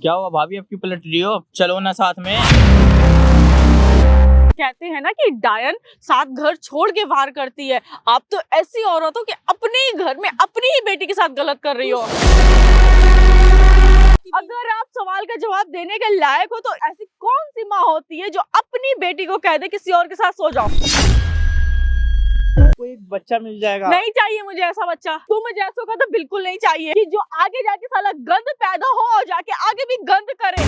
क्या हुआ भाभी, आपकी पलट रही हो? चलो ना साथ में। कहते हैं ना कि डायन 7 घर छोड़ के वार करती है। आप तो ऐसी औरत हो कि अपने ही घर में अपनी ही बेटी के साथ गलत कर रही हो। अगर आप सवाल का जवाब देने के लायक हो तो ऐसी कौन सी माँ होती है जो अपनी बेटी को कह दे किसी और के साथ सो जाओ? कोई एक बच्चा मिल जाएगा। नहीं चाहिए मुझे ऐसा बच्चा। तुम जैसों का तो बिल्कुल नहीं चाहिए कि जो आगे जाके साला गंद पैदा हो और जाके आगे भी गंद करे।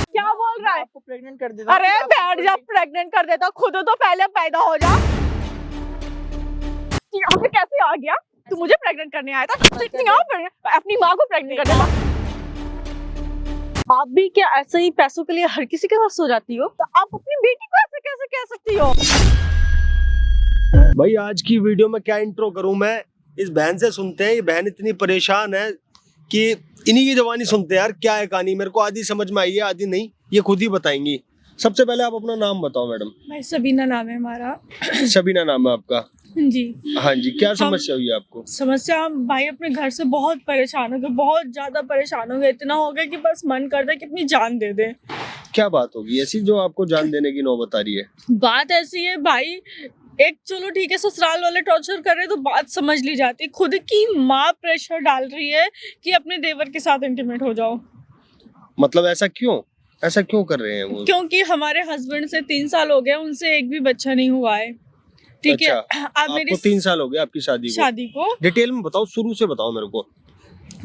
क्या बोल रहा है? आपको प्रेग्नेंट कर देता। अरे बैठ जा, प्रेग्नेंट कर देता। खुद तो पहले पैदा हो जा। यहाँ पे कैसे आ गया? तू मुझे प्रेग्नेंट करने आया था? अपनी माँ को प्रेग्नेंट कर देता। आप भी क्या ऐसे ही पैसों के लिए हर किसी के साथ सो जाती हो? तो आप अपनी बेटी को ऐसे कैसे कह सकती हो? भाई आज की वीडियो में क्या इंट्रो करूं मैं, इस बहन से सुनते हैं। ये बहन इतनी परेशान है कि इन्हीं की जवानी सुनते हैं यार। क्या है कहानी, मेरे को आधी समझ में आई है आधी नहीं, ये खुद ही बताएंगी। सबसे पहले आप अपना नाम बताओ मैडम। भाई सबीना नाम है हमारा। सबीना नाम है आपका? जी हाँ जी, क्या समस्या हुई है आपको? समस्या, हम भाई अपने घर से बहुत परेशान हो गए, बहुत ज्यादा परेशान हो गए। इतना हो गया कि बस मन करता है कि अपनी जान दे दे। क्या बात होगी ऐसी जो आपको जान देने की नौबत आ रही है? बात ऐसी है भाई, एक चलो ठीक है ससुराल वाले टॉर्चर कर रहे तो बात समझ ली जाती, खुद की माँ प्रेशर डाल रही है कि अपने देवर के साथ इंटीमेट हो जाओ। मतलब ऐसा क्यों कर रहे हैं वो? क्योंकि हमारे हस्बैंड से 3 साल हो गए, उनसे एक भी बच्चा नहीं हुआ है। ठीक है, अच्छा, अब मेरी आपको 3 साल हो गए आपकी शादी को? डिटेल में बताओ, शुरू से बताओ मेरे को।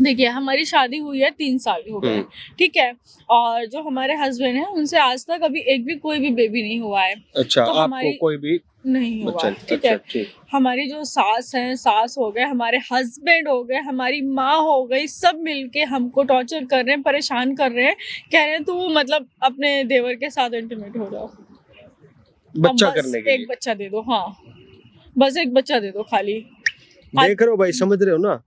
देखिए हमारी शादी हुई है 3 साल हो गए, ठीक है। और जो हमारे हस्बैंड है उनसे आज तक अभी एक भी कोई भी बेबी नहीं हुआ है। अच्छा, तो आपको कोई भी नहीं हुआ, अच्छा, ठीक है। अच्छा, हमारी जो सास है, सास हो गए, हमारे हस्बैंड हो गए, हमारी माँ हो गई, सब मिलके हमको टॉर्चर कर रहे हैं, परेशान कर रहे हैं। कह रहे हैं तू मतलब अपने देवर के साथ इंटीमेट हो जाओ, बच्चा करने के लिए। एक बच्चा दे दो। हाँ बस एक बच्चा दे दो खाली। देख रहे हो भाई, समझ रहे हो ना?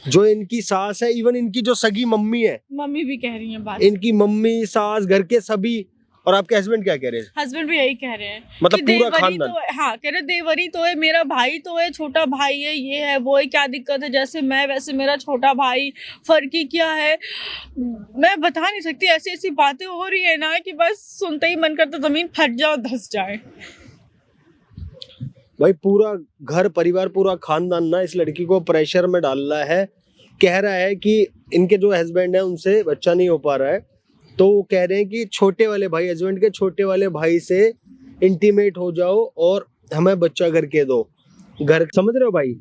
जो इनकी सास है, इवन इनकी जो सगी मम्मी है, मम्मी भी कह रही है बात, इनकी मम्मी, सास, घर के सभी। और आपके हस्बैंड क्या कह रहे हैं? हस्बैंड भी यही कह रहे हैं मतलब कि पूरा देवरी खानदान? तो हाँ कह रहे देवरी तो है, मेरा भाई तो है, छोटा भाई है, ये है वो है, क्या दिक्कत है? जैसे मैं वैसे मेरा छोटा भाई, फर्क ही क्या है? मैं बता नहीं सकती, ऐसी ऐसी बातें हो रही है ना कि बस सुनते ही मन करता जमीन फट जाओ, धस जाए। भाई पूरा घर परिवार, पूरा खानदान ना इस लड़की को प्रेशर में डाल रहा है। कह रहा है कि इनके जो हस्बैंड है उनसे बच्चा नहीं हो पा रहा है, तो वो कह रहे हैं कि छोटे वाले भाई, हस्बैंड के छोटे वाले भाई से इंटीमेट हो जाओ और हमें बच्चा करके दो। घर समझ रहे हो भाई?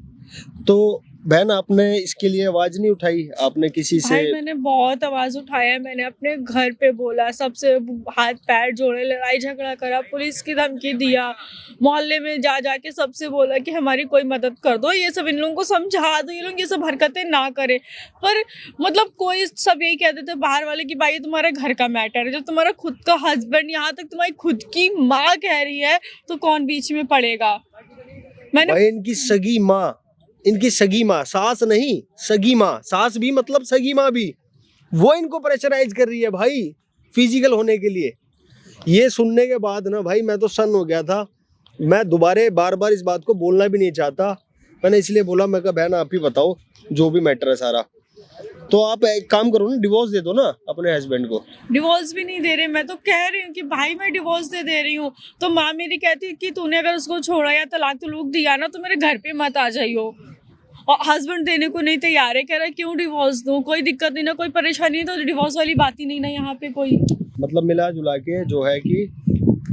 तो बहन आपने इसके लिए आवाज नहीं उठाई? आपने किसी से? भाई मैंने बहुत आवाज उठाया, मैंने अपने घर पे बोला, सबसे हाथ पैर जोड़े, लड़ाई झगड़ा करा, पुलिस की धमकी दिया, मोहल्ले में जा जाके सबसे बोला कि हमारी कोई मदद कर दो, ये सब इन लोगों को समझा दो, ये लोग ये सब हरकतें ना करे। पर मतलब कोई सब यही कहते थे बाहर वाले कि भाई तुम्हारे घर का मैटर है, जब तुम्हारा खुद का हस्बैंड, यहाँ तक तुम्हारी खुद की माँ कह रही है तो कौन बीच में पड़ेगा? मैंने भाई इनकी सगी माँ, सास नहीं, सगी माँ। सास भी मतलब सगी माँ भी, वो इनको प्रेशराइज कर रही है भाई फिजिकल होने के लिए। ये सुनने के बाद ना भाई मैं तो सन्न हो गया था। मैं दोबारा बार बार इस बात को बोलना भी नहीं चाहता। मैंने इसलिए बोला, मैं कहा बहन आप ही बताओ जो भी मैटर है सारा। तो आप एक काम करो ना, डिवोर्स दे दो ना अपने हस्बैंड को। डिवोर्स भी नहीं दे रहे, मैं तो कह रही हूँ कि भाई मैं डिवोर्स दे रही हूँ, तो माँ मेरी कहती है कि तूने अगर उसको छोड़ा या तलाक तलूक दिया ना तो मेरे घर पे मत आ जाइयो। और हस्बैंड देने को नहीं तैयार है, कह रहा है क्यों डिवोर्स दूं, कोई दिक्कत नहीं ना, कोई परेशानी नहीं, तो डिवोर्स वाली बात ही नहीं ना यहाँ पे कोई। मतलब मिला जुला के जो है कि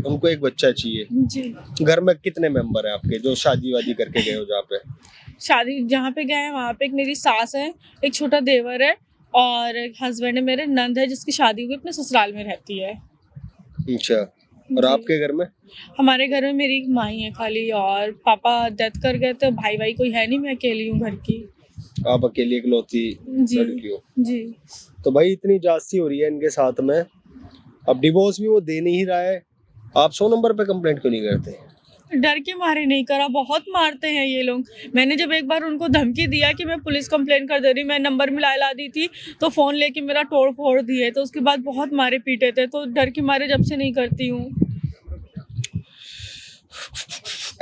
उनको एक बच्चा चाहिए। जी। घर में कितने मेंबर हैं आपके जो शादी वादी करके गए हो जहाँ पे? शादी जहाँ पे गए हैं वहाँ पे एक मेरी सास है, एक छोटा देवर है और एक हस्बैंड है मेरे, नंद है जिसकी शादी हुई अपने ससुराल में रहती है। अच्छा, और आपके घर में? हमारे घर में मेरी एक माँ ही है खाली, और पापा डेथ कर गए थे, भाई कोई है नहीं, मैं अकेली हूँ घर की। आप अकेली इकलौती जी लड़की हो? जी। तो भाई इतनी जास्ती हो रही है इनके साथ में, अब डिवोर्स भी वो दे नहीं रहा है, आप 100 नंबर पे कंप्लेंट क्यों नहीं करते? डर के मारे नहीं करा, बहुत मारते हैं ये लोग। मैंने जब एक बार उनको धमकी दिया कि मैं पुलिस कंप्लेंट कर दे रही, मैं नंबर मिला दी थी, तो फोन लेके मेरा तोड़ फोड़ दिए, तो उसके बाद बहुत मारे पीटे थे, तो डर के मारे जब से नहीं करती हूँ।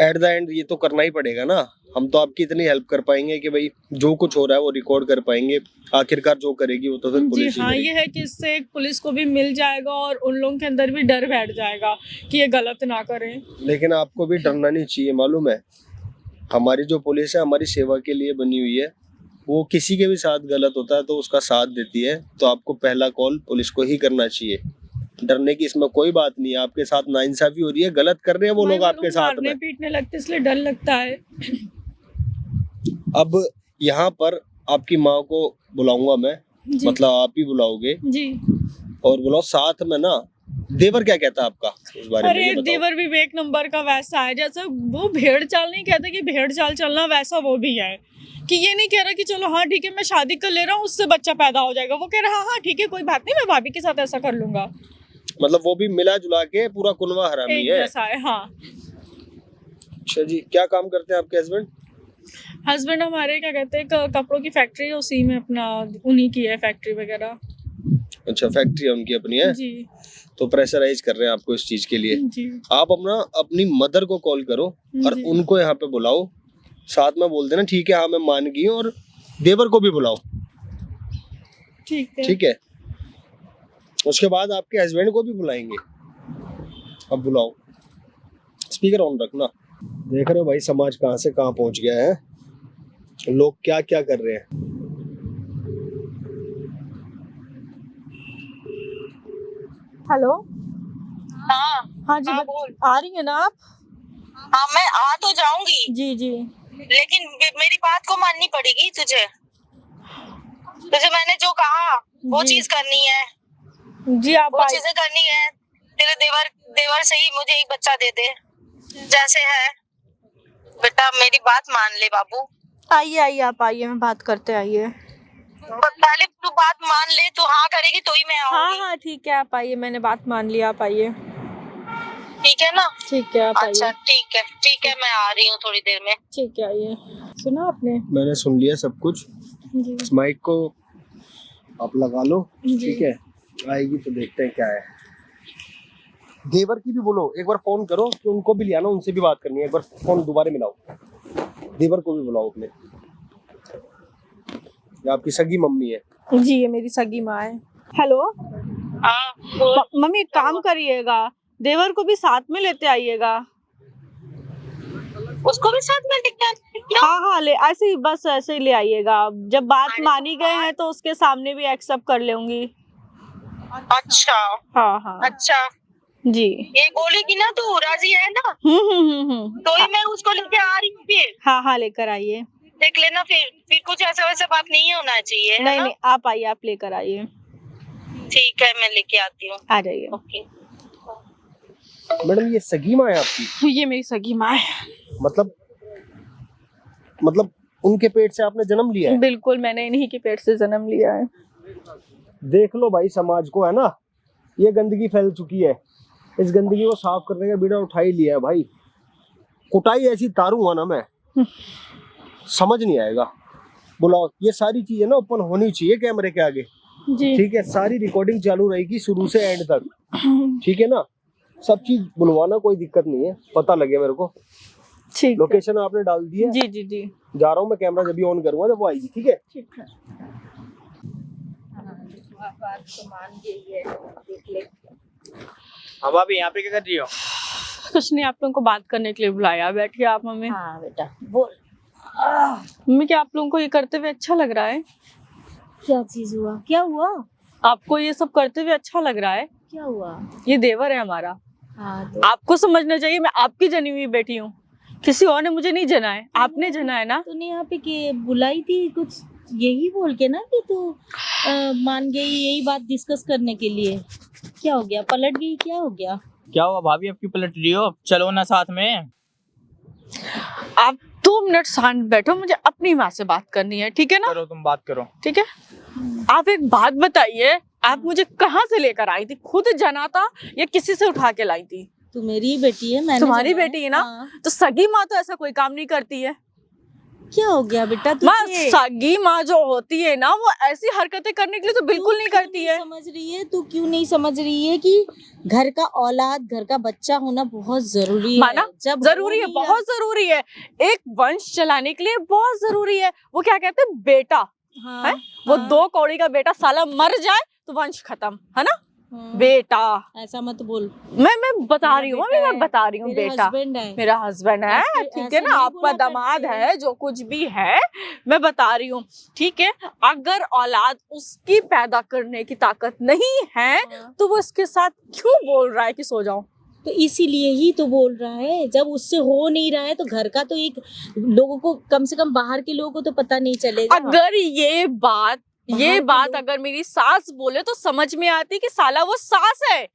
एट द एंड ये तो करना ही पड़ेगा ना। हम तो आपकी इतनी हेल्प कर पाएंगे कि भाई जो कुछ हो रहा है वो रिकॉर्ड कर पाएंगे, आखिरकार जो करेगी वो तो फिर जी पुलिस ही हाँ, करेगी। ये है कि इससे एक पुलिस को भी मिल जाएगा और उन लोगों के अंदर भी डर बैठ जाएगा कि ये गलत ना करें। लेकिन आपको भी डरना नहीं चाहिए, मालूम है हमारी जो पुलिस है हमारी सेवा के लिए बनी हुई है, वो किसी के भी साथ गलत होता है तो उसका साथ देती है, तो आपको पहला कॉल पुलिस को ही करना चाहिए। डरने की इसमें कोई बात नहीं है, आपके साथ नाइंसाफी हो रही है, गलत कर रहे हैं वो लोग आपके साथ मारने में। पीटने लगते इसलिए डर लगता है। अब यहाँ पर आपकी माँ को बुलाऊंगा मैं, जी। मतलब आप ही बुलाओगे जी। और बुलाओ साथ में ना। देवर क्या कहता है आपका इस बारे में, ये अरे बताओ। देवर भी एक नंबर का वैसा है, जैसे वो भेड़ चाल नहीं कहते कि भेड़ चाल चलना, वैसा वो भी है कि ये नहीं कह रहा कि चलो हाँ ठीक है मैं शादी कर ले रहा हूँ उससे बच्चा पैदा हो जाएगा, वो कह रहा हाँ ठीक है कोई बात नहीं मैं भाभी के साथ ऐसा कर लूंगा। मतलब वो भी मिला जुला के पूरा कुनवा हरामी एक है। जैसा है हाँ। अच्छा जी, क्या काम करते हैं आपके हस्बैंड? हस्बैंड हमारे क्या कहते हैं कपड़ों की फैक्ट्री है, उसी में अपना उन्हीं की है फैक्ट्री वगैरह। अच्छा, फैक्ट्री है उनकी अपनी है। जी। तो प्रेशराइज कर रहे हैं आपको इस चीज के लिए। जी। आप अपनी मदर को कॉल करो और जी। उनको यहाँ पे बुलाओ, साथ में बोल देना ठीक है हाँ मैं मान गई हूँ, और देवर को भी बुलाओ। ठीक है। ठीक है, उसके बाद आपके हस्बैंड को भी बुलाएंगे। अब बुलाओ, स्पीकर ऑन रखना। देख रहे हो भाई समाज कहाँ से कहाँ पहुंच गया है, लोग क्या क्या कर रहे हैं। हेलो। हाँ हाँ जी हाँ, बोल। आ रही है ना आप? हाँ मैं आ तो जाऊंगी, जी जी। लेकिन मेरी बात को माननी पड़ेगी तुझे। तुझे मैंने जो कहा वो जी। चीज करनी है, जी आप वो आइए। चीजें करनी है। तेरे देवर से ही मुझे एक बच्चा दे दे जैसे है। बेटा मेरी बात मान ले बाबू। आइए आइए आप आइए, मैं बात करते आइए। पहले तू बात मान ले, तू हाँ करेगी तो ही मैं हाँ आऊंगी। हाँ ठीक है आप आइए, मैंने बात मान लिया, आप आइए। ठीक है ना? ठीक है आप अच्छा आइए। ठीक है मैं आ रही हूँ थोड़ी देर में। ठीक है आइए। सुना आपने? मैंने सुन लिया सब कुछ। जी। इस माइक को आप लगा लो, जी। ठीक है, आएगी तो देखते हैं क्या है। देवर की भी बोलो, एक बार फोन करो कि उनको भी लिया ना, उनसे भी बात करनी है। एक बार फोन दोबारा मिलाओ, देवर को भी बुलाओ अपने। ये आपकी सगी मम्मी है। जी ये मेरी सगी माँ है। हेलो। हाँ बोल। मम्मी एक काम करिएगा, देवर को भी साथ में लेते आइएगा। उसको भी साथ में लेके आती हूँ? हाँ हाँ ले ऐसे ही, बस ऐसे ही ले आइएगा। जब बात मानी गए हैं तो उसके सामने भी एक्सेप्ट कर लूंगी। अच्छा हाँ हाँ अच्छा, जी। ये बोलेगी ना तू राजी है ना, हम्म। तो ही मैं उसको लेके आ रही हूँ। फिर हाँ हाँ लेकर आइए। देख लेना, फिर कुछ ऐसा वैसा बात नहीं होना चाहिए, है नहीं ना? नहीं आप आइए, आप लेकर आइए। ठीक है मैं लेके आती हूँ। आ जाइए। ओके। मैडम ये सगी माँ है आपकी? ये मेरी सगी माँ है। मतलब उनके पेट से आपने जन्म लिया है? बिल्कुल मैंने इन्हीं के पेट से जन्म लिया है। देख लो भाई समाज को, है ना, ये गंदगी फैल चुकी है। इस गंदगी को साफ करने का बीड़ा उठा ही लिया है भाई। कुटाई ऐसी तारूंगा ना मैं, समझ नहीं आएगा। बुलाओ, ये सारी चीजें ना ओपन होनी चाहिए कैमरे के आगे। जी। ठीक है, सारी रिकॉर्डिंग चालू रहेगी शुरू से एंड तक, ठीक है ना? सब चीज बुलवाना, कोई दिक्कत नहीं है, पता लगे मेरे को। ठीक है। लोकेशन आपने डाल दी है? जी जी जी। जा रहा हूँ मैं, कैमरा जब भी ऑन करूंगा जब वो आएगी, ठीक है? ठीक है। हाँ भाभी यहाँ पे क्या कर रही हो? कुछ नहीं, आप लोगों को बात करने के लिए बुलाया। बैठिए आप मम्मी। हाँ बेटा बोल। मम्मी क्या आप लोगों को ये करते हुए अच्छा लग रहा है? क्या चीज हुआ? क्या हुआ? आपको ये सब करते हुए अच्छा लग रहा है? क्या हुआ? ये देवर है हमारा। हाँ तो आपको समझना चाहिए मैं आपकी जनी हुई बेटी हूँ, किसी और ने मुझे नहीं जना है, आपने जना है ना। तूने यहाँ पे के बुलाई थी कुछ यही बोल के ना कि तू मान गई, यही बात डिस्कस करने के लिए। क्या हो गया? पलट गई? क्या हो गया? क्या हुआ भाभी, अब क्यों पलट रही हो? चलो ना साथ में। आप 2 मिनट शांत बैठो, मुझे अपनी माँ से बात करनी है, ठीक है ना? करो, तुम बात करो। ठीक है। आप एक बात बताइए, आप मुझे कहाँ से लेकर आई थी? खुद जना था या किसी से उठा के लाई थी? तू मेरी ही बेटी है, मैंने तुम्हारी जना है। बेटी है ना? हाँ। तो सगी माँ तो ऐसा कोई काम नहीं करती है। क्या हो गया बेटा माँ, तुझे? सगी माँ जो होती है ना वो ऐसी हरकतें करने के लिए तो बिल्कुल नहीं करती है। समझ रही है तू, क्यों नहीं समझ रही है कि घर का औलाद, घर का बच्चा होना बहुत जरूरी है। माना जब जरूरी है, हो नहीं बहुत जरूरी है, एक वंश चलाने के लिए बहुत जरूरी है। वो क्या कहते हैं, बेटा हाँ, है वो हाँ, 2 कौड़ी का बेटा साला मर जाए तो वंश खत्म, है ना। हाँ, बेटा ऐसा मत बोल। मैं बता रही हूँ मम्मी, मैं बता रही हूँ तेरे बेटा हस्बैंड है। मेरा हस्बैंड है, ऐसे- ठीक ऐसे है ना, नहीं आपका बोला दामाद करते। है, जो कुछ भी है मैं बता रही हूँ, ठीक है। अगर औलाद उसकी पैदा करने की ताकत नहीं है हाँ। तो वो इसके साथ क्यों बोल रहा है कि सो जाओ। तो इसीलिए ही तो बोल रहा है, जब उससे हो नहीं रहा है तो घर का तो एक लोगों को, कम से कम बाहर के लोगों को तो पता नहीं चलेगा। अगर ये बात बाहर के लोग- अगर मेरी सास बोले तो समझ में आती कि साला वो सास है,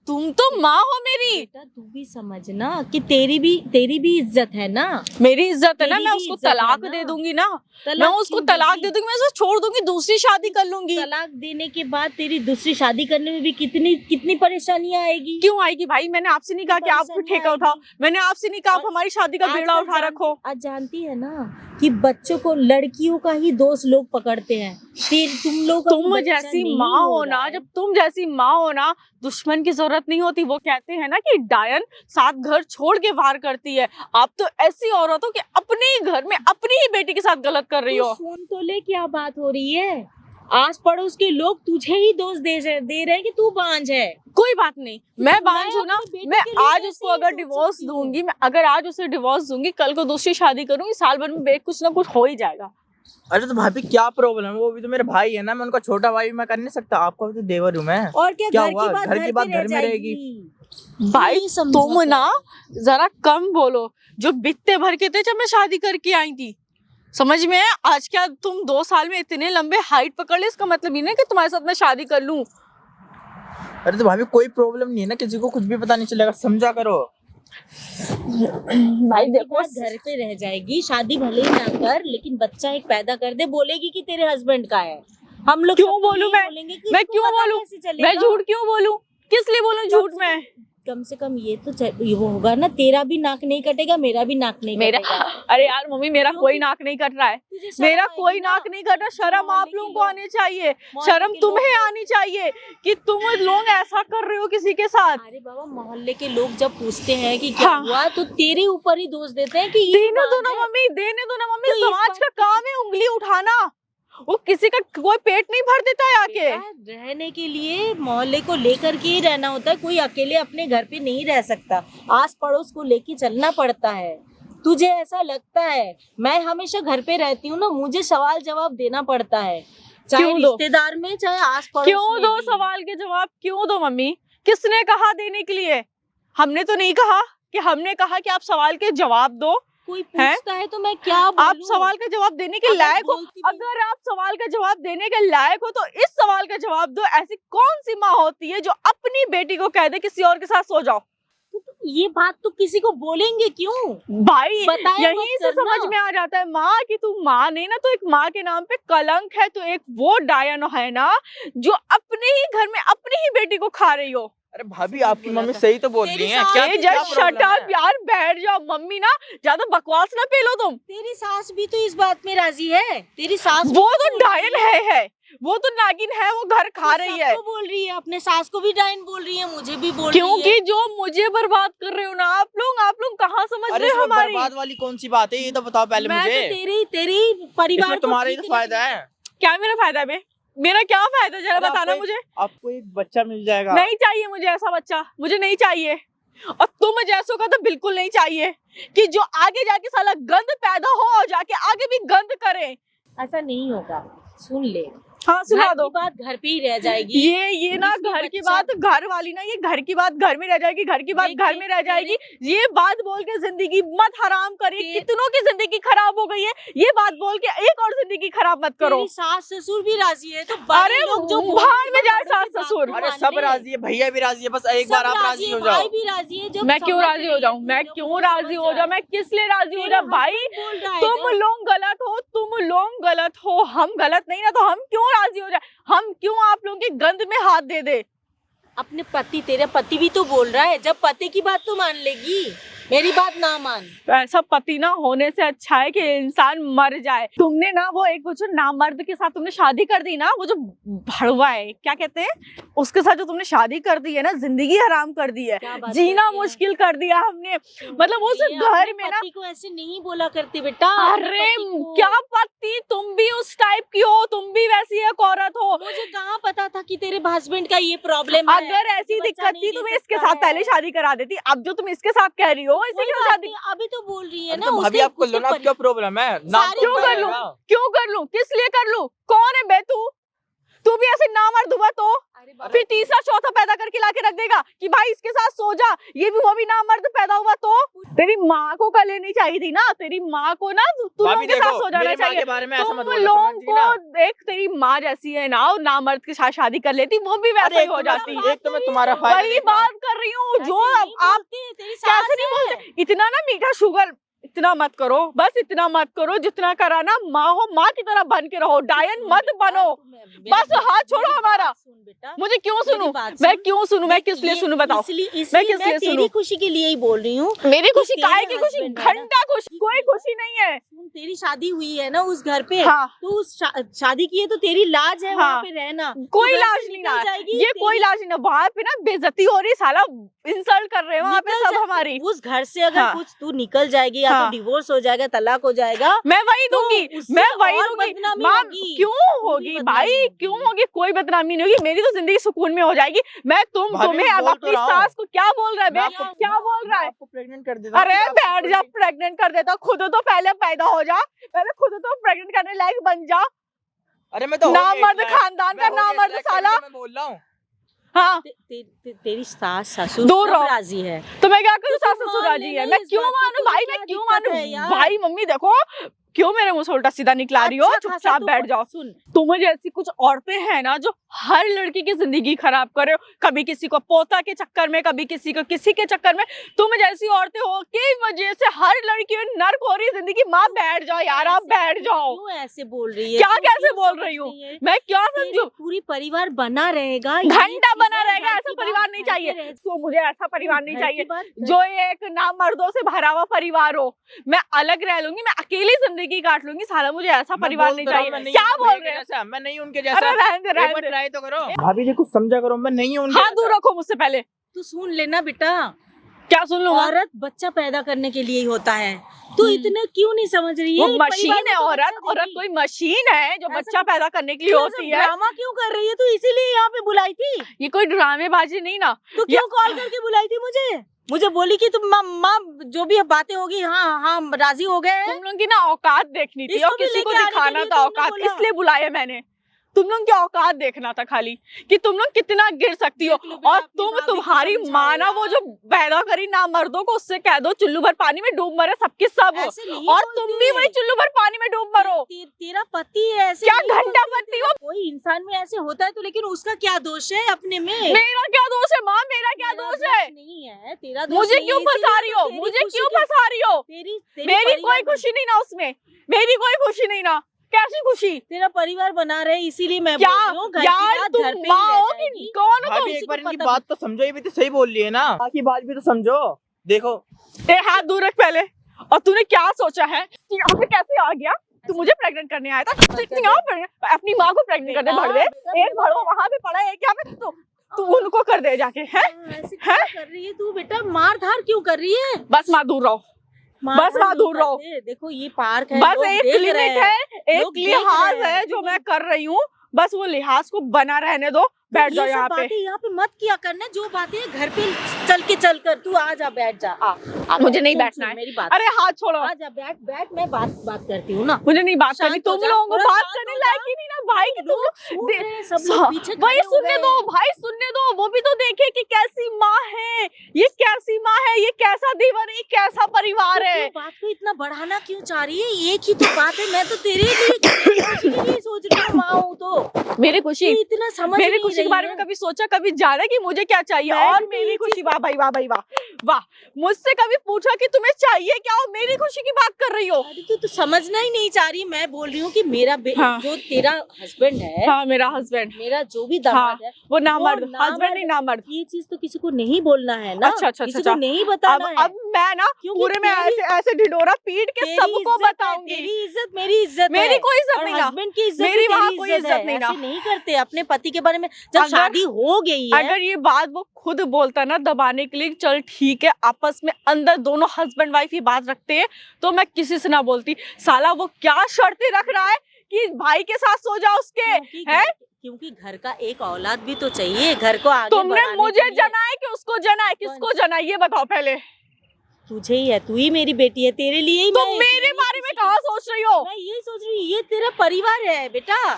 तुम तो माँ हो मेरी। बेटा तू भी समझना कि तेरी भी इज्जत है ना। मेरी इज्जत है ना, तेरी मैं भी उसको इज्जत है तलाक ना। दे दूंगी ना, मैं तलाक उसको क्यों तलाक देगी? दे दूंगी, मैं उसे छोड़ दूंगी, दूसरी शादी कर लूंगी। तलाक देने के बाद तेरी दूसरी शादी करने में भी कितनी कितनी परेशानियां आएगी। क्यों आएगी भाई, मैंने आपसे नहीं कहा कि आप परेशानियां ठेका उठाओ, आएगी। मैंने आपसे नहीं कहा आप और हमारी शादी का बेड़ा आजकल उठा रखो। आज जानती है ना कि बच्चों को लड़कियों का ही दोस्त लोग पकड़ते हैं। फिर तुम लोग का तुम बच्चा जैसी नहीं माँ हो हो रहा ना, है। जब तुम जैसी माँ हो ना, दुश्मन की जरूरत नहीं होती। वो कहते हैं ना कि डायन 7 घर छोड़ के वार करती है। आप तो ऐसी औरत हो कि अपने ही घर में अपनी ही बेटी के साथ गलत कर रही तू हो। सुन तो ले क्या बात हो रही है। आस पड़ोस के लोग तुझे ही दोष दे रहे हैं कि तू बांझ है। कोई बात नहीं, मैं बांझ हूँ ना, अपनी बेटी मैं के लिए आज कैसे उसको ये अगर सोच डिवोर्स सकती हूँ? दूंगी, मैं अगर आज उसे डिवोर्स दूंगी, कल को दूसरी शादी करूंगी, साल भर में कुछ ना कुछ हो ही जाएगा। अरे तो भाभी क्या प्रॉब्लम है, वो भी तो मेरे भाई है ना, मैं उनका छोटा भाई, मैं कर नहीं सकता, आपका भी तो देवर हूँ मैं। और क्या क्या घर हुआ? की बात घर की बात पे रह घर में रहेगी। जाएगी। भाई नहीं समझा तुम कर। ना जरा कम बोलो, जो बित्ते भर के थे जब मैं शादी करके आई थी, समझ में है? आज क्या तुम 2 साल में इतने लंबे हाइट पकड़ ले, इसका मतलब ये नहीं कि तुम्हारे साथ मैं शादी कर लूं। अरे तो भाभी कोई प्रॉब्लम नहीं है ना, किसी को कुछ भी पता नहीं चलेगा, समझा करो। भाई देखो, घर पे रह जाएगी, शादी भले ही ना कर, लेकिन बच्चा एक पैदा कर दे, बोलेगी कि तेरे हस्बैंड का है। हम लोग क्यों सबको बोलूं यही मैं? बोलेंगे कि मैं इसको क्यों पता बोलूं? कैसे चलेगा? मैं झूठ क्यों बोलूं? किस लिए बोलूं झूठ मैं? कम से कम ये तो ये वो होगा ना, तेरा भी नाक नहीं कटेगा, मेरा भी नाक नहीं मेरा कटेगा। अरे यार मम्मी, मेरा क्योंकि कोई नाक नहीं कट रहा है, तुझे शर्म मेरा आएगी कोई ना। नाक नहीं कट रहा। शर्म मोहल्ले आप के लोगों को लोग- आनी चाहिए, मोहल्ले शर्म के तुम्हें लोग- आनी चाहिए कि तुम लोग ऐसा कर रहे हो किसी के साथ। अरे बाबा, मोहल्ले के लोग जब पूछते हैं कि क्या हाँ। हुआ, तो तेरे ऊपर ही दोष देते हैं कि ये देने दो बात ना है। मम्मी, देने दो ना मम्मी, तो इस समाज बात का काम है उंगली उठाना, वो किसी का कोई पेट नहीं भर देता है आके। बेटा, रहने के लिए मोहल्ले को लेकर के ही रहना होता है, कोई अकेले अपने घर पे नहीं रह सकता, आस पड़ोस को लेके चलना पड़ता है। तुझे ऐसा लगता है? मैं हमेशा घर पे रहती हूँ ना, मुझे सवाल जवाब देना पड़ता है, चाहे क्यों दो? रिश्तेदार में, चाहे आस पड़ोस क्यों में दो भी। सवाल के जवाब, क्यों दो मम्मी? किसने कहा देने के लिए? हमने तो नहीं कहा कि हमने कहा कि आप सवाल के जवाब दो। कोई पूछता है तो मैं क्या बोलूं? आप सवाल का जवाब देने के अगर लायक हो, बोलती भी- अगर आप सवाल का जवाब देने के लायक हो तो इस सवाल का जवाब दो। ऐसी कौन सी माँ होती है जो अपनी बेटी को कह दे किसी और के साथ सो जाओ? ये बात तो किसी को बोलेंगे क्यों? भाई बताया यहीं मत से करना। समझ में आ जाता है माँ कि तू माँ नहीं ना, तो एक माँ के नाम पे कलंक है, तो एक वो डायन है ना जो अपने ही घर में अपनी ही बेटी को खा रही हो। अरे भाभी सही आपकी बोला मम्मी था। सही तो बोल तेरी रही है, सास- क्या ए क्या जस्ट प्रॉब्लम शट अप है? यार, बैठ जाओ। मम्मी ना ज्यादा बकवास ना पेलो तुम। तेरी सास भी तो इस बात में राजी है, तेरी सास भी वो तो तो बोल डायन रही है, वो तो नागिन है, वो घर खा रही है। सबको बोल रही है, अपने सास को भी डायन बोल रही है, मुझे भी बोल रही क्योंकि है। जो मुझे बर्बाद कर रहे हो ना आप लोग कहाँ समझ अरे रहे हो इसमें हमारी? बर्बाद वाली कौन सी बात है, ये तो बताओ पहले मैं मुझे। तो तेरी परिवार इसमें को तुम्हारा ही ठीक तो फायदा है। क्या मेरा फायदा है बे? मेरा क्या फायदा, जरा अरे बताना आपको मुझे। आपको एक बच्चा मिल जाएगा। नहीं चाहिए मुझे ऐसा बच्चा, मुझे नहीं चाहिए। और तुम जैसों का तो बिल्कुल नहीं चाहिए कि जो आगे जाके साला गंद पैदा हो और जाके आगे भी गंद करे। ऐसा नहीं होगा, सुन ले। हाँ सुना घर दो। की बात घर पे ही रह जाएगी। ये ना जिसमें घर की बच्चा- बात घर वाली ना, ये घर की बात घर में रह जाएगी, घर की बात देख, घर में रह जाएगी। ये बात बोल के जिंदगी मत हराम करिए, तेरे- कितनों की जिंदगी खराब हो गई है, ये बात बोल के एक और जिंदगी खराब मत करो। तेरी सास ससुर भी राजी है, तो अरे बड़े लोग जो बोल- भाड़ में जाए बड़ों की सास बात ससुर। को अरे मान सब ले। राजी है, भैया भी राजी है, बस एक सब बार आप राजी है, हो जाओ। भाई भी राजी है। जब मैं क्यों समझ राजी हो रही जाऊं? है, मैं तुम क्यों लोग राजी समझ हो रहा जाऊं? है। मैं किस लिए राजी हो तेरा जाऊं? भाई husband बोल रहा है तुम जब- लोग गलत हो, तुम लोग गलत हो, हम गलत नहीं ना, तो हम क्यों राजी हो जाए? हम क्यों आप लोगों के गंद में हाथ दे दे? अपने पति, तेरा पति भी तो बोल रहा है, जब पति की बात तो मान लेगी। मेरी बात ना मान। ऐसा पति ना होने से अच्छा है कि इंसान मर जाए। तुमने ना वो एक वो जो नामर्द के साथ तुमने शादी कर दी ना, वो जो भड़वा है क्या कहते हैं उसके साथ जो तुमने शादी कर दी है ना, जिंदगी हराम कर दी है, क्या बात जीना करती है? मुश्किल कर दिया हमने। मतलब उस ये घर अपने में ना, पति को ऐसे नहीं बोला करते बेटा। अपने अरे पति को। क्या पति, तुम भी उस टाइप की हो, तुम भी वैसी एक औरत हो। मुझे कहाँ पता था कि तेरे हस्बैंड का ये प्रॉब्लम है। अगर ऐसी बच्चा दिक्कत नहीं थी दे तो मैं इसके सकता साथ है। पहले शादी करा देती। अब जो तुम इसके साथ कह रही हो, इसी कोई के साथ बात शादी नहीं, अभी तो बोल रही है ना। तो भाभी उसके- आप कर लो उसके ना, अब क्या प्रॉब्लम है? नाम सारी तो क्यों उनका कर लूं? रहेगा। क्यों कर लूं? किस लिए कर लूं? कौन है बे तू भी ऐसे नामर्द हुआ तो अरे बाबा, फिर तीसरा चौथा पैदा करके लाके रख देगा कि भाई इसके साथ सो जा, ये भी वो भी नामर्द पैदा हुआ तो। तेरी माँ को कर लेनी चाहिए थी ना, तेरी माँ को ना तुम भाभी लोगों के साथ देखो, सो जाना मेरी माँ चाहिए। के बारे में ऐसा मत तुम बोलो, लोगों समझी ना? को एक तेरी माँ जैसी है ना, नामर्द के साथ शादी कर लेती, वो भी वैसा अरे ही एक हो तो जाती। मैं- एक तो मैं तुम्हारा फायदा वही देख रहा हूँ। बात कर रही हूँ ऐसे जो नहीं आप बोलते, तेरी सास कैसे नहीं है। बोलते। इतना ना मीठा शुगर इतना मत करो, बस इतना मत करो जितना करा ना। माँ हो, माँ की तरह बन के रहो, डायन सुन मत बेटा, बनो। मेरी बस बात- हाथ छोड़ो मेरी हमारा। बात सुन बेटा। मुझे क्यों मेरी सुनूं? बात मैं सुन। क्यों सुनूं? मैं देख, किस लिए ये- सुनूं बताओ? इसलिए किस लिए तेरी सुनूं? खुशी के लिए ही बोल रही हूँ। मेरी खुशी तेरे काहे की खुशी? husband है ना, घंटा खुशी, कोई खुशी नहीं है। सुन, तेरी शादी हुई है ना उस घर पे, हाँ, तो उस शादी की है तो तेरी लाज है हाँ। वहाँ पे रहना। कोई तो वैसे लाज नहीं निकल ना, जाएगी ये कोई लाज नहीं ना। वहाँ पे ना बेइज्जती हो रही, साला इंसल्ट कर रहे हैं वहाँ पे निकल सब जा- हमारी। उस घर से अगर हाँ। कुछ तू निकल जाएगी या हाँ। तो डिवोर्स हो जाएगा, तलाक हो जाएगा, मैं वही तो दूंगी, उससे मैं वही और दूंगी। बदनामी माँ होगी। क्यों पूरी होगी बदनामी भाई? होगी। क्यों होगी? कोई बदनामी नहीं होगी, मेरी तो जिंदगी सुकून में हो जाएगी। मैं भाभी, तुम्हें अब बोल तो अपनी रहा हूँ। सास को क्या बोल रहा है मैं बे? आपको- क्या बोल रहा है? आपको प्रेग्नेंट कर देता हूँ, अरे फिर आपको बैठ जा, प्रेग्नेंट कर देता। खुद तो पहले पैदा हो जा, पहले खुद तो प्रेग्नेंट करने लायक बन जा। अरे मैं तो हो गया नामर्द इस लायक। खानदान मैं का हो गया इस नामर्द लायक, साला। तभी तो मैं बोल रहा हूँ। हाँ, तेरी सास ससुर दूर सब रहो। राजी है। तो मैं क्या करूँ? तो सास तुम ससुर मान राजी है, लेना मैं इस क्यों बात को, मानूं तुम्हें भाई? क्या मैं क्यों दिक्कत है मानूं यार? भाई? मम्मी देखो, क्यों मेरे मुंह से उल्टा सीधा निकला रही हो? अच्छा खासा चुपचाप तू- बैठ जाओ। सुन, तुम जैसी कुछ औरतें हैं ना जो हर लड़की की जिंदगी खराब कर रहे हो, कभी किसी को पोता के चक्कर में, कभी किसी को किसी के चक्कर में। तुम जैसी औरतें हो की वजह से हर लड़की में नर्क हो रही है जिंदगी। माँ बैठ जाओ यार, आप बैठ जाओ। क्यों ऐसे बोल रही है? क्या तू कैसे क्यों बोल समझ रही हूँ? नहीं है? मैं क्या तेरी समझू? पूरी परिवार बना रहेगा, ये घंटा चीज़ बना है, रहेगा, घर ऐसा की परिवार बात नहीं घर पे चाहिए। रह- तो मुझे ऐसा परिवार नहीं घर की चाहिए बात जो एक नाम मर्दों से भरा हुआ परिवार हो। मैं अलग रह लूंगी, मैं अकेली जिंदगी काट लूंगी। साला मुझे ऐसा मैं परिवार बोल नहीं तो रहा हूँ, चाहिए। मैं नहीं क्या हूँ बोल उनके रहे हैं? जैसा, मैं नहीं हूँ उनके अरे जैसा। रहने दे, एक रहने बार दे। ट्राई तो करो। भाभी जी कुछ समझा करो, मैं नहीं हूँ उनके हाथ दूर जैसा। रखो मुझसे पहले। तू सुन लेना बेटा, क्या सुन लूंगा? औरत बच्चा पैदा करने के लिए ही होता है। तू इतना क्यों नहीं समझ रही है? वो एक मशीन परिवार है में तो औरत। बच्चा औरत देगी। कोई मशीन है जो ऐसा बच्चा पैदा करने के लिए क्यों होती सब है। ड्रामा क्यों कर रही है तू? इसीलिए यहाँ पे बुलाई थी? ये कोई ड्रामेबाजी नहीं ना। तू क्यों कॉल करके बुलाई थी मुझे बोली कि तुम माँ जो भी अब बातें होगी, हाँ हाँ राजी हो गए हैं। तुम लोग की ना औकात देखनी थी इसको और भी किसी को लेके आने के दिखाना लिए था तुमने औकात, बोला। इसलिए बुलाया मैंने। तुम लोग की औकात देखना था खाली कि तुम लोग कितना गिर सकती हो। देख लो बेटा, और अपनी भाभी को तुम्हारी समझाओ माँ ना वो यार। जो पैदा करी ना मर्दों को, उससे कह दो चुल्लू भर पानी में डूब मरे सबके सब। ऐसे नहीं और बोलते। तुम भी वही चुल्लू भर पानी में डूब मरो। तेरा पति है, ऐसे क्या नहीं घंटा बोलते। पति हो? कोई इंसान में ऐसे होता है तो, लेकिन उसका क्या दोष है अपने में? मेरा क्या दोष है माँ? मेरा क्या तेरा दोष है? नहीं है, तेरा दोष मुझे नहीं क्यों है, फंसा इसीलिए रही तो हो? तेरी मुझे खुशी क्यों की- फंसा रही हो? तेरी मेरी कोई परिवार खुशी नहीं ना उसमें। मेरी कोई खुशी नहीं ना। कैसी खुशी? तेरा परिवार बना रहे, इसीलिए मैं क्या बोल रही हूँ, घर की यार बात तुम घर पे ही माँ रह हो कि जाएगी। कौन हो तुम? भाभी किसी एक बार को इनकी पता बात तो समझो, ये भी तो सही बोल रही है ना। बाकी बात भी तो समझो। देखो ए हाथ दूर रख पहले। और तूने क्या सोचा है कि यहाँ पे कैसे आ गया? तू मुझे प्रेग्नेंट करने आया था? तू इतनी यहाँ pregnant- अपनी माँ को प्रेग्नेंट करने भड़ दे। एक भड़ो वहाँ पे पड़ा है, क्या पे तू उनको कर दे जाके है। ऐसे क्या कर रही है तू बेटा? मार धार क्यों कर रही है? बस माँ दूर रहो, बस वहाँ दूर रहो। देखो ये पार्क है, बस लोग एक देख रहे लिमिट हैं। है, एक लोग देख लिहाज रहे हैं। है जो मैं कर रही हूँ। बस वो लिहाज को बना रहने दो, बैठ जाओ ये सब यहाँ पे। बातें यहाँ पे मत किया करना। जो बातें घर पे चल कर तू आ जा, बैठ जा। मुझे नहीं सुन, बैठना सुन है। मेरी बात। अरे हाथ छोड़ो, आ जा, बैठ मैं बात करती हूँ ना। मुझे नहीं बात करनी। शांत हो तुम जा, लोगों को थोड़ा बात शांत करने हो लायक जा। ही नहीं ना भाई कि तुम लोग सुन दे- रहे हैं, सब लोग पीछे भाई खड़े हो सुनने गए दो, हैं। भाई सुनने दो। वो भी तो देखे कि कैसी माँ है ये, कैसी माँ है ये, कैसा दीवार है, ये कैसा परिवार है। तू बात को इतना बढ़ाना क्यों चाह रही है? एक ही तो बात है, मैं तो तेरे लिए सोच रही हूँ, माँ हूँ तो। मेरी खुशी, तू इतना समझ मेरी नहीं खुशी के रही बारे है। में कभी सोचा, कभी जाना कि मुझे क्या चाहिए? मैं और भी तो मेरी ये खुशी, चीज- वाह भाई वाह भाई वाह वाह। मुझसे कभी पूछा कि तुम्हें चाहिए क्या? हो मेरी खुशी की बात कर रही हो। अरे तू तो समझना ही नहीं चाह रही। मैं बोल रही हूँ कि मेरा हाँ। जो तेरा हस्बैंड है, हाँ मेरा हस्बैंड, मेरा जो भी दामाद है, वो नामर्द, नामर्द- हस्बैंड नहीं नामर्द। ये चीज तो किसी को नहीं बोलना है ना। अच्छा, अच्छा, किसी अच्छा। को नहीं बताना है। अब मैं ना क्योंकि पूरे में तेरी- ऐसे ऐसे ढिढोरा पीट के तेरी सबको इज्जत है, बताऊंगी। तेरी इज्जत मेरी इज्जत मेरी है। कोई इज्जत और नहीं ना, हस्बैंड की इज्जत मेरी भी वहाँ तेरी कोई इज्जत इज्जत है। नहीं ना। ऐसे नहीं करते अपने पति के बारे में। जब अगर- शादी हो गई है, अगर ये बात वो खुद बोलता ना दबाने के लिए, चल ठीक है आपस में अंदर दोनों हस्बैंड वाइफ ही बात रखते हैं, तो मैं किसी से ना बोलती। साला वो क्या शर्तें रख रहा है कि भाई के साथ सो जा उसके, है? क्योंकि घर का एक औलाद भी तो चाहिए, घर को आगे तुमने बढ़ाने मुझे के लिए। जना है कि उसको जना है? किसको जना है ये बताओ पहले। तुझे ही है, तू ही मेरी बेटी है, तेरे लिए ही तुम मैं मेरे बारे में कहाँ सोच रही हो? मैं यही सोच रही हूँ, ये तेरा परिवार है बेटा,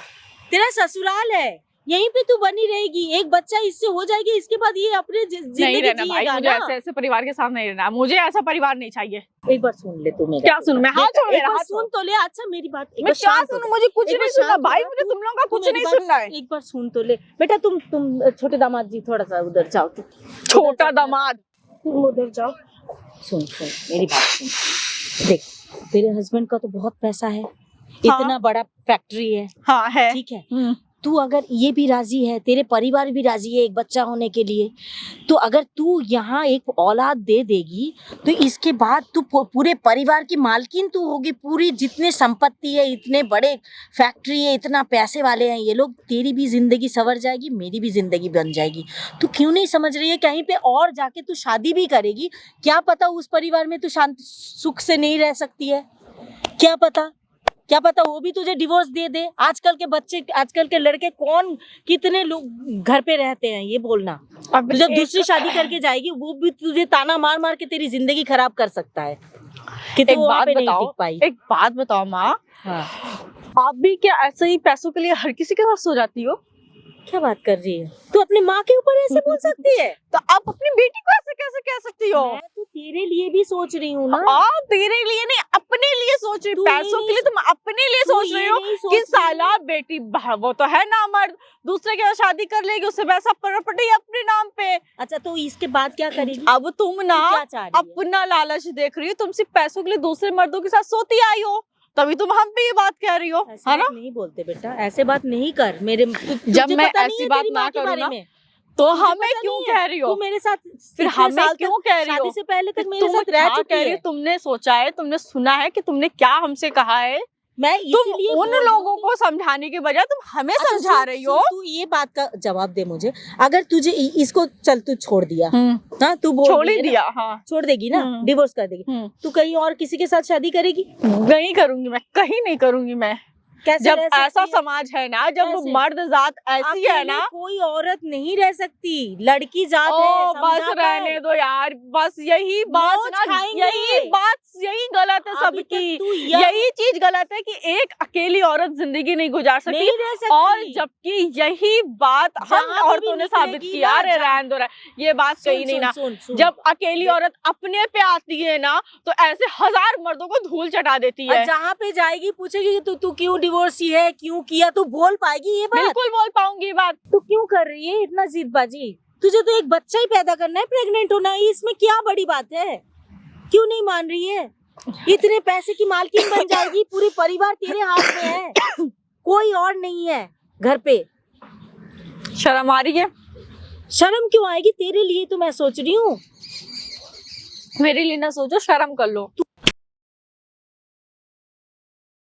तेरा ससुराल है, यहीं पे तू बनी रहेगी। एक बच्चा इससे हो जाएगी, इसके बाद ये अपने नहीं जिंदगी रहना भाई, जिएगा मुझे ना। ऐसे ऐसे परिवार के साथ नहीं रहना, मुझे ऐसा परिवार नहीं चाहिए। एक बार सुन ले तू मेरा। क्या सुन? मैं हाथ छोड़ एक मेरा बार हाथ सुन छोड़। तो ले। अच्छा मेरी बात एक मैं बार क्या शांत हो सुनूं? जा। मुझे कुछ एक बार नहीं सुनना शांत हो भाई, जा, मुझे तू- तुम लोगों का तू कुछ मेरी नहीं बात- सुनना है। एक बार सुन तो ले बेटा। तुम छोटे दामाद जी थोड़ा सा उधर जाओ। छोटा दामाद, तुम उधर जाओ। सुन मेरी बात सुन। देख, तेरे हस्बैंड का तो बहुत पैसा है, इतना बड़ा फैक्ट्री है, हाँ है। ठीक है। तू अगर ये भी राजी है, तेरे परिवार भी राजी है एक बच्चा होने के लिए, तो अगर तू यहाँ एक औलाद दे देगी तो इसके बाद तू पूरे परिवार की मालकिन तू होगी। पूरी जितने संपत्ति है, इतने बड़े फैक्ट्री है, इतना पैसे वाले हैं ये लोग, तेरी भी जिंदगी संवर जाएगी, मेरी भी जिंदगी बन जाएगी। तू क्यों नहीं समझ रही है? कहीं पे और जाके तू शादी भी करेगी, क्या पता उस परिवार में तू शांत सुख से नहीं रह सकती है, क्या पता वो भी तुझे डिवोर्स दे दे। आजकल के बच्चे, आजकल के लड़के कौन कितने लोग घर पे रहते हैं ये बोलना। अब तू जब दूसरी शादी करके जाएगी, वो भी तुझे ताना मार मार के तेरी जिंदगी खराब कर सकता है कि एक तू वहाँ बात पे नहीं बताओ, टिक पाई। एक बात बताओ माँ, हाँ, आप भी क्या ऐसे ही पैसों के लिए हर किसी के साथ सो जाती हो? क्या बात कर रही है तू? अपनी माँ के ऊपर ऐसे बोल सकती है? तो आप अपनी बेटी को ऐसे कैसे कह सकती हो? मैं तो तेरे लिए भी सोच रही हूँ ना। आप तेरे लिए नहीं, अपने लिए सोच रही। तू ये पैसों नहीं के लिए तुम अपने लिए तू सोच ये रही हो नहीं सोच कि रही साला बेटी वो तो है ना मर्द, दूसरे के साथ शादी कर लेगी, उससे पैसा प्रॉपर्टी अपने नाम पे। अच्छा, तो इसके बाद क्या करेगी? अब तुम ना तू क्या चाह रही है? अपना लालच देख रही हो, तुम सिर्फ पैसों के लिए दूसरे मर्दों के साथ सोती आई हो, तभी तुम हम पे ये बात कह रही हो, ऐसे है ना? बात नहीं बोलते बेटा, ऐसे बात नहीं कर मेरे। जब मैं ऐसी बात ना करूँ ना, तो हमें क्यों कह रही हो? तू मेरे साथ फिर इतने हमें साल क्यों तक, कह रही हो? शादी से पहले तक फिर मेरे तुम साथ रह क्या चुकी कह रही है। हो? तुमने सोचा है, तुमने सुना है कि तुमने क्या हमसे कहा है? मैं तुम इसीलिए उन बोल रही हूँ लोगों कि- को समझाने के बजाय तुम हमें अच्छा, समझा सुन, रही सुन, हो। तू ये बात का जवाब दे मुझे। अगर तुझे इसको चल तू छोड़ दिया, हाँ तू बोल छोड़ रही ही है ना, दिया, हाँ। छोड़ देगी ना, डिवोर्स कर देगी, तू कहीं और किसी के साथ शादी करेगी? नहीं करूंगी मैं, कहीं नहीं करूंगी मैं। कैसे जब रह सकती ऐसा है? समाज है ना, जब कैसे? मर्द जात ऐसी है अकेले ना, कोई औरत नहीं रह सकती, लड़की जात है, ओ बस समझा रहने कर। दो यार, बस यही बात मौज ना, खाएंगे। यही गलत है अभी तक सबकी। तू यही चीज गलत है कि एक अकेली औरत जिंदगी नहीं गुजार सकती, नहीं रह सकती। और जबकि यही बात हम जहाँ पे औरतों भी ने साबित निकलेगी किया। ना, अरे रहने दो, ये बात कही नहीं ना। सुन। जब अकेली औरत अपने पे आती है ना, तो ऐसे हजार मर्दों को धूल चटा देती है। और जहाँ पे जाएगी पूछेगी कि तू क्यों डिवोर्सी है, क्यों किया, तू बोल पाएगी ये बात? बिल्कुल बोल पाऊंगी ये बात। तू क्यों कर रही है इतना जिदबाजी? तुझे तो एक बच्चा ही पैदा करना है, प्रेग्नेंट होना है, इसमें क्या बड़ी बात है? क्यों नहीं मान रही है? इतने पैसे की मालकिन बन जाएगी, पूरी परिवार तेरे हाथ में है, कोई और नहीं है घर पे। शर्म आ रही है? शर्म क्यों आएगी? तेरे लिए तो मैं सोच रही हूँ। मेरे लिए ना सोचो, शर्म कर लो।